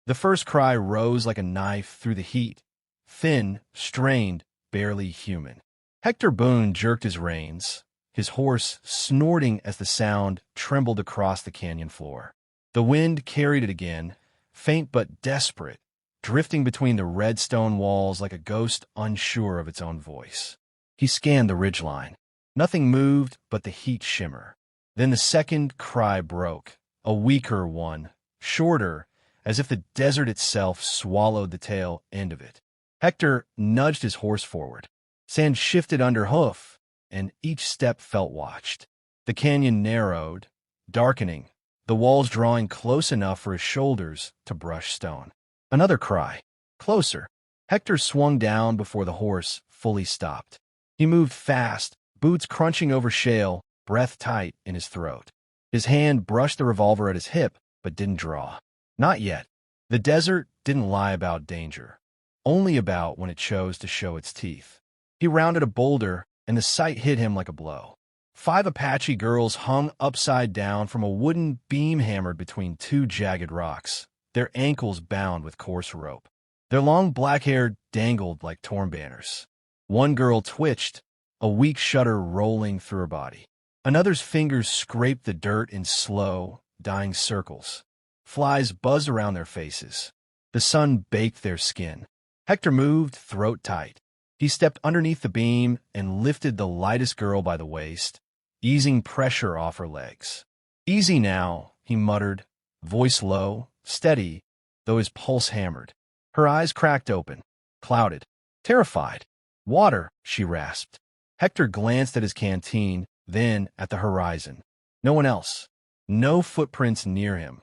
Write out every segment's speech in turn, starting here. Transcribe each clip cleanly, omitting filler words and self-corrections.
The first cry rose like a knife through the heat, thin, strained, barely human. Hector Boone jerked his reins, his horse snorting as the sound trembled across the canyon floor. The wind carried it again, faint but desperate, drifting between the red stone walls like a ghost unsure of its own voice. He scanned the ridgeline. Nothing moved but the heat shimmer. Then the second cry broke, a weaker one, shorter, as if the desert itself swallowed the tail end of it. Hector nudged his horse forward. Sand shifted under hoof, and each step felt watched. The canyon narrowed, darkening, the walls drawing close enough for his shoulders to brush stone. Another cry. Closer. Hector swung down before the horse fully stopped. He moved fast, boots crunching over shale, breath tight in his throat. His hand brushed the revolver at his hip, but didn't draw. Not yet. The desert didn't lie about danger, only about when it chose to show its teeth. He rounded a boulder, and the sight hit him like a blow. 5 Apache girls hung upside down from a wooden beam hammered between 2 jagged rocks, their ankles bound with coarse rope. Their long black hair dangled like torn banners. One girl twitched, a weak shudder rolling through her body. Another's fingers scraped the dirt in slow, dying circles. Flies buzzed around their faces. The sun baked their skin. Hector moved, throat tight. He stepped underneath the beam and lifted the lightest girl by the waist, easing pressure off her legs. "Easy now," he muttered, voice low, steady, though his pulse hammered. Her eyes cracked open, clouded, terrified. "Water," she rasped. Hector glanced at his canteen, then at the horizon. No one else. No footprints near him.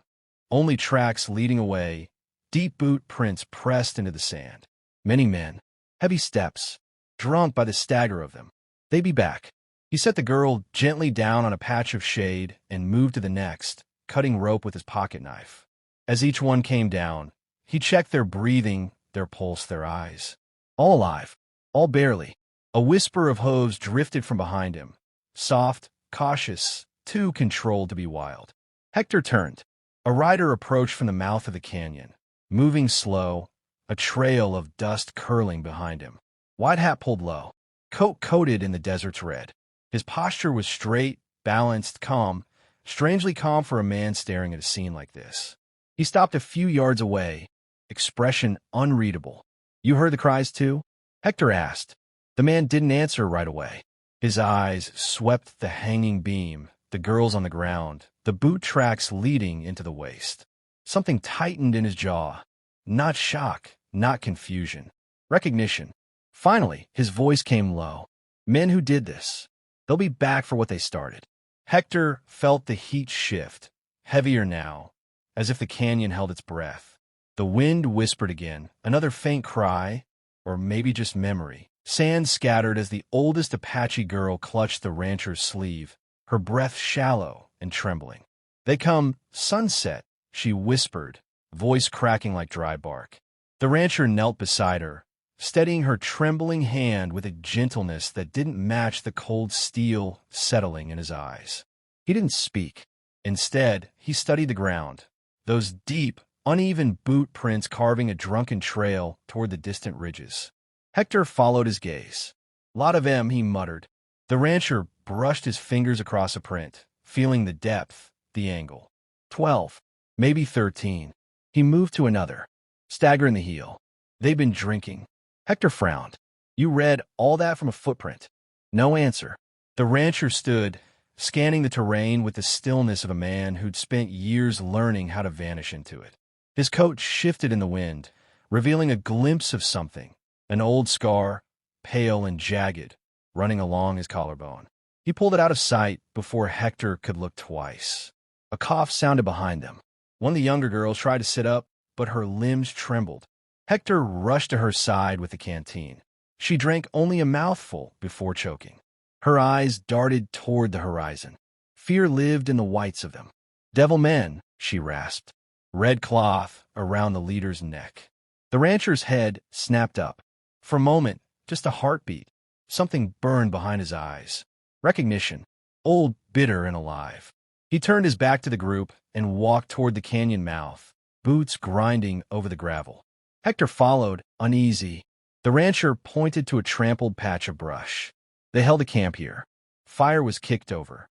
Only tracks leading away, deep boot prints pressed into the sand. Many men. Heavy steps, drunk by the stagger of them. They'd be back. He set the girl gently down on a patch of shade and moved to the next, cutting rope with his pocket knife. As each one came down, he checked their breathing, their pulse, their eyes. All alive, all barely. A whisper of hooves drifted from behind him. Soft, cautious, too controlled to be wild. Hector turned. A rider approached from the mouth of the canyon, moving slow, a trail of dust curling behind him. Wide hat pulled low, coat coated in the desert's red. His posture was straight, balanced, calm, strangely calm for a man staring at a scene like this. He stopped a few yards away, expression unreadable. "You heard the cries too?" Hector asked. The man didn't answer right away. His eyes swept the hanging beam, the girls on the ground, the boot tracks leading into the waist. Something tightened in his jaw. Not shock, not confusion. Recognition. Finally, his voice came low. "Men who did this. They'll be back for what they started." Hector felt the heat shift, heavier now, as if the canyon held its breath. The wind whispered again, another faint cry, or maybe just memory. Sand scattered as the oldest Apache girl clutched the rancher's sleeve, her breath shallow and trembling. "They come sunset," she whispered, voice cracking like dry bark. The rancher knelt beside her, steadying her trembling hand with a gentleness that didn't match the cold steel settling in his eyes. He didn't speak. Instead, he studied the ground, those deep, uneven boot prints carving a drunken trail toward the distant ridges. Hector followed his gaze. "Lot of 'em," he muttered. The rancher brushed his fingers across a print, feeling the depth, the angle. 12, maybe 13. He moved to another, stagger in the heel. "They've been drinking." Hector frowned. "You read all that from a footprint?" No answer. The rancher stood, scanning the terrain with the stillness of a man who'd spent years learning how to vanish into it. His coat shifted in the wind, revealing a glimpse of something, an old scar, pale and jagged, running along his collarbone. He pulled it out of sight before Hector could look twice. A cough sounded behind them. One of the younger girls tried to sit up, but her limbs trembled. Hector rushed to her side with the canteen. She drank only a mouthful before choking. Her eyes darted toward the horizon. Fear lived in the whites of them. "Devil men," she rasped. Red cloth around the leader's neck. The rancher's head snapped up. For a moment, just a heartbeat. Something burned behind his eyes. Recognition. Old, bitter, and alive. He turned his back to the group and walked toward the canyon mouth, boots grinding over the gravel. Hector followed, uneasy. The rancher pointed to a trampled patch of brush. They held a camp here. Fire was kicked over.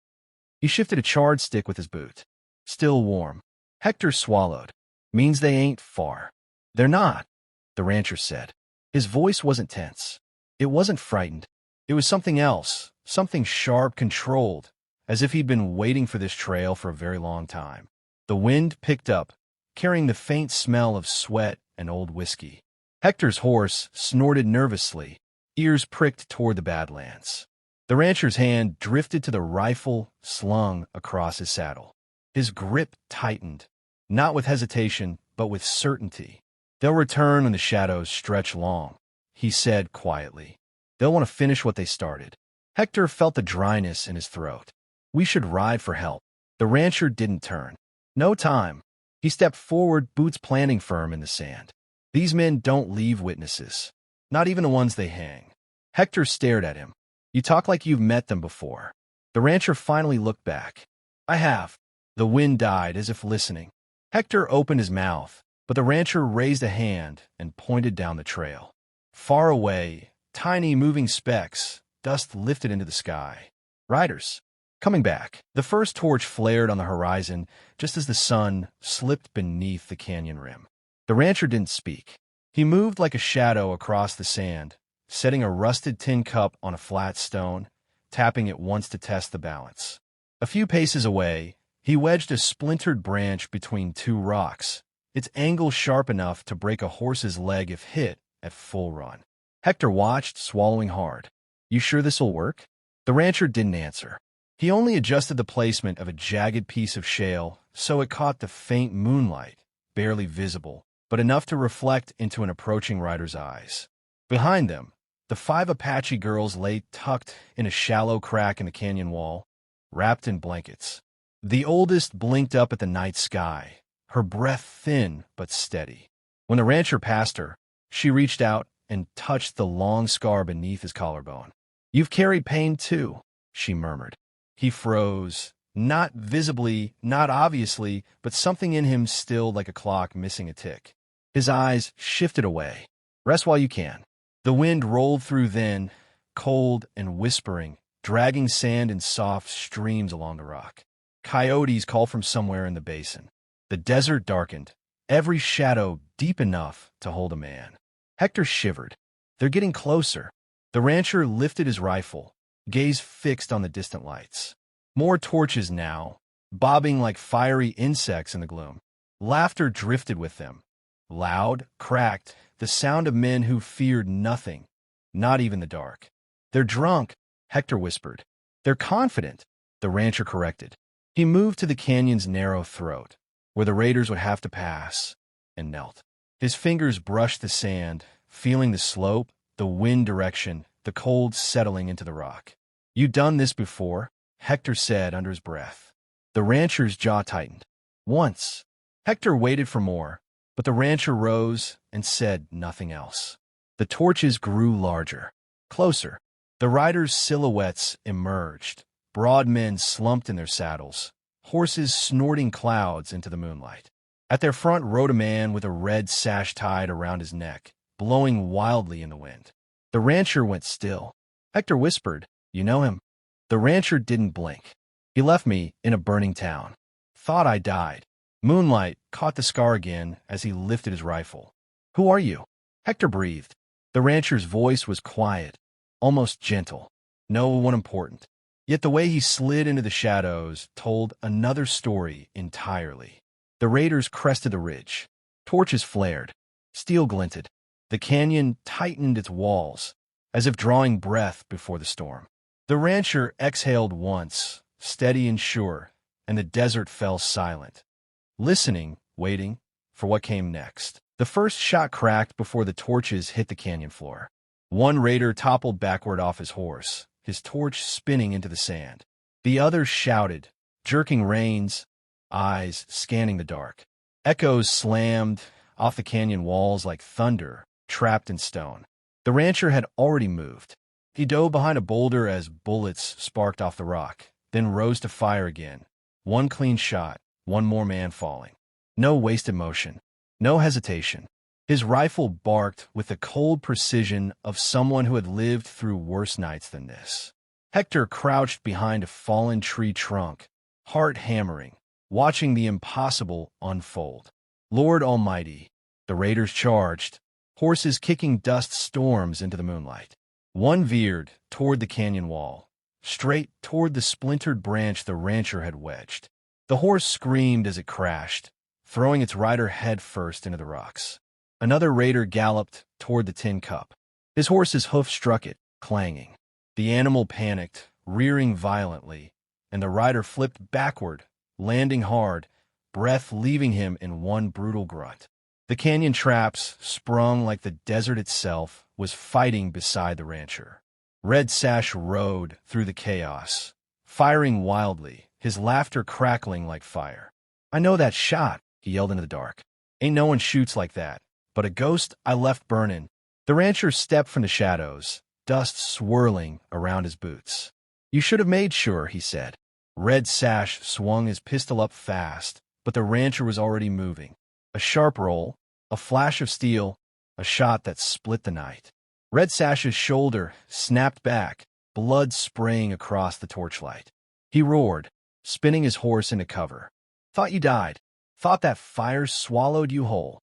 He shifted a charred stick with his boot. Still warm. Hector swallowed. Means they ain't far. They're not, the rancher said. His voice wasn't tense. It wasn't frightened. It was something else, something sharp, controlled, as if he'd been waiting for this trail for a very long time. The wind picked up, carrying the faint smell of sweat and old whiskey. Hector's horse snorted nervously, ears pricked toward the Badlands. The rancher's hand drifted to the rifle slung across his saddle. His grip tightened, not with hesitation, but with certainty. They'll return when the shadows stretch long, he said quietly. They'll want to finish what they started. Hector felt the dryness in his throat. We should ride for help. The rancher didn't turn. No time. He stepped forward, boots planting firm in the sand. These men don't leave witnesses, not even the ones they hang. Hector stared at him. You talk like you've met them before. The rancher finally looked back. I have. The wind died as if listening. Hector opened his mouth, but the rancher raised a hand and pointed down the trail. Far away, tiny moving specks, dust lifted into the sky. Riders. Coming back. The first torch flared on the horizon just as the sun slipped beneath the canyon rim. The rancher didn't speak. He moved like a shadow across the sand, setting a rusted tin cup on a flat stone, tapping it once to test the balance. A few paces away, he wedged a splintered branch between two rocks, its angle sharp enough to break a horse's leg if hit at full run. Hector watched, swallowing hard. You sure this'll work? The rancher didn't answer. He only adjusted the placement of a jagged piece of shale so it caught the faint moonlight, barely visible, but enough to reflect into an approaching rider's eyes. Behind them, the 5 Apache girls lay tucked in a shallow crack in the canyon wall, wrapped in blankets. The oldest blinked up at the night sky, her breath thin but steady. When the rancher passed her, she reached out and touched the long scar beneath his collarbone. You've carried pain too, she murmured. He froze, not visibly, not obviously, but something in him stilled like a clock missing a tick. His eyes shifted away. Rest while you can. The wind rolled through then, cold and whispering, dragging sand in soft streams along the rock. Coyotes called from somewhere in the basin. The desert darkened, every shadow deep enough to hold a man. Hector shivered. They're getting closer. The rancher lifted his rifle, gaze fixed on the distant lights. More torches now, bobbing like fiery insects in the gloom. Laughter drifted with them. Loud, cracked, the sound of men who feared nothing, not even the dark. They're drunk, Hector whispered. They're confident, the rancher corrected. He moved to the canyon's narrow throat, where the raiders would have to pass, and knelt. His fingers brushed the sand, feeling the slope, the wind direction, the cold settling into the rock. You done this before? Hector said under his breath. The rancher's jaw tightened. Once. Hector waited for more, but the rancher rose and said nothing else. The torches grew larger, closer. The riders' silhouettes emerged, broad men slumped in their saddles, horses snorting clouds into the moonlight. At their front rode a man with a red sash tied around his neck, blowing wildly in the wind. The rancher went still. Hector whispered, You know him? The rancher didn't blink. He left me in a burning town. Thought I died. Moonlight caught the scar again as he lifted his rifle. Who are you? Hector breathed. The rancher's voice was quiet, almost gentle. No one important. Yet the way he slid into the shadows told another story entirely. The raiders crested the ridge. Torches flared. Steel glinted. The canyon tightened its walls, as if drawing breath before the storm. The rancher exhaled once, steady and sure, and the desert fell silent, listening, waiting for what came next. The first shot cracked before the torches hit the canyon floor. One raider toppled backward off his horse, his torch spinning into the sand. The other shouted, jerking reins, eyes scanning the dark. Echoes slammed off the canyon walls like thunder, trapped in stone. The rancher had already moved. He dove behind a boulder as bullets sparked off the rock, then rose to fire again. One clean shot, one more man falling. No wasted motion. No hesitation. His rifle barked with the cold precision of someone who had lived through worse nights than this. Hector crouched behind a fallen tree trunk, heart hammering, watching the impossible unfold. Lord Almighty, the raiders charged, horses kicking dust storms into the moonlight. One veered toward the canyon wall, straight toward the splintered branch the rancher had wedged. The horse screamed as it crashed, throwing its rider head first into the rocks. Another raider galloped toward the tin cup. His horse's hoof struck it, clanging. The animal panicked, rearing violently, and the rider flipped backward, landing hard, breath leaving him in one brutal grunt. The canyon traps, sprung like the desert itself, was fighting beside the rancher. Red Sash rode through the chaos, firing wildly, his laughter crackling like fire. "I know that shot," he yelled into the dark. "Ain't no one shoots like that, but a ghost I left burning." The rancher stepped from the shadows, dust swirling around his boots. "You should have made sure," he said. Red Sash swung his pistol up fast, but the rancher was already moving. A sharp roll, a flash of steel, a shot that split the night. Red Sash's shoulder snapped back, blood spraying across the torchlight. He roared, spinning his horse into cover. "Thought you died. Thought that fire swallowed you whole."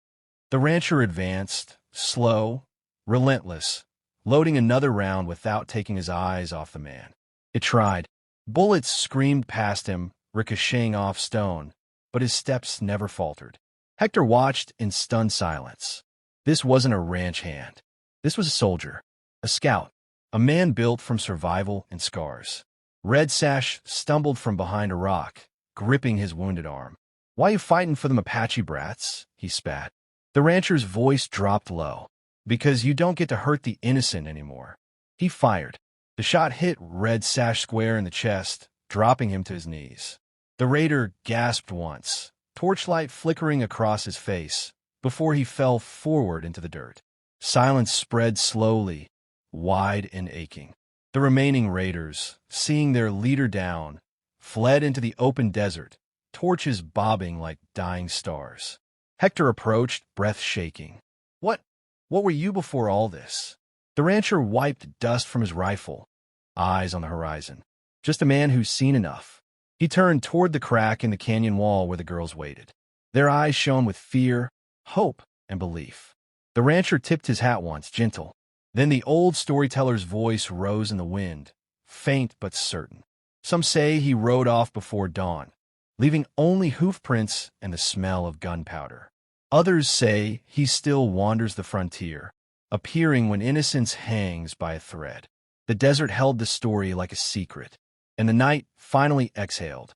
The rancher advanced, slow, relentless, loading another round without taking his eyes off the man. It tried. Bullets screamed past him, ricocheting off stone, but his steps never faltered. Hector watched in stunned silence. This wasn't a ranch hand. This was a soldier, a scout, a man built from survival and scars. Red Sash stumbled from behind a rock, gripping his wounded arm. "Why you fighting for them Apache brats?" he spat. The rancher's voice dropped low. "Because you don't get to hurt the innocent anymore." He fired. The shot hit Red Sash square in the chest, dropping him to his knees. The raider gasped once, torchlight flickering across his face, before he fell forward into the dirt. Silence spread slowly, wide and aching. The remaining raiders, seeing their leader down, fled into the open desert, torches bobbing like dying stars. Hector approached, breath shaking. What were you before all this?" The rancher wiped dust from his rifle, eyes on the horizon. "Just a man who's seen enough." He turned toward the crack in the canyon wall where the girls waited. Their eyes shone with fear, hope, and belief. The rancher tipped his hat once, gentle. Then the old storyteller's voice rose in the wind, faint but certain. "Some say he rode off before dawn, leaving only hoof prints and the smell of gunpowder. Others say he still wanders the frontier, appearing when innocence hangs by a thread." The desert held the story like a secret, and the night finally exhaled,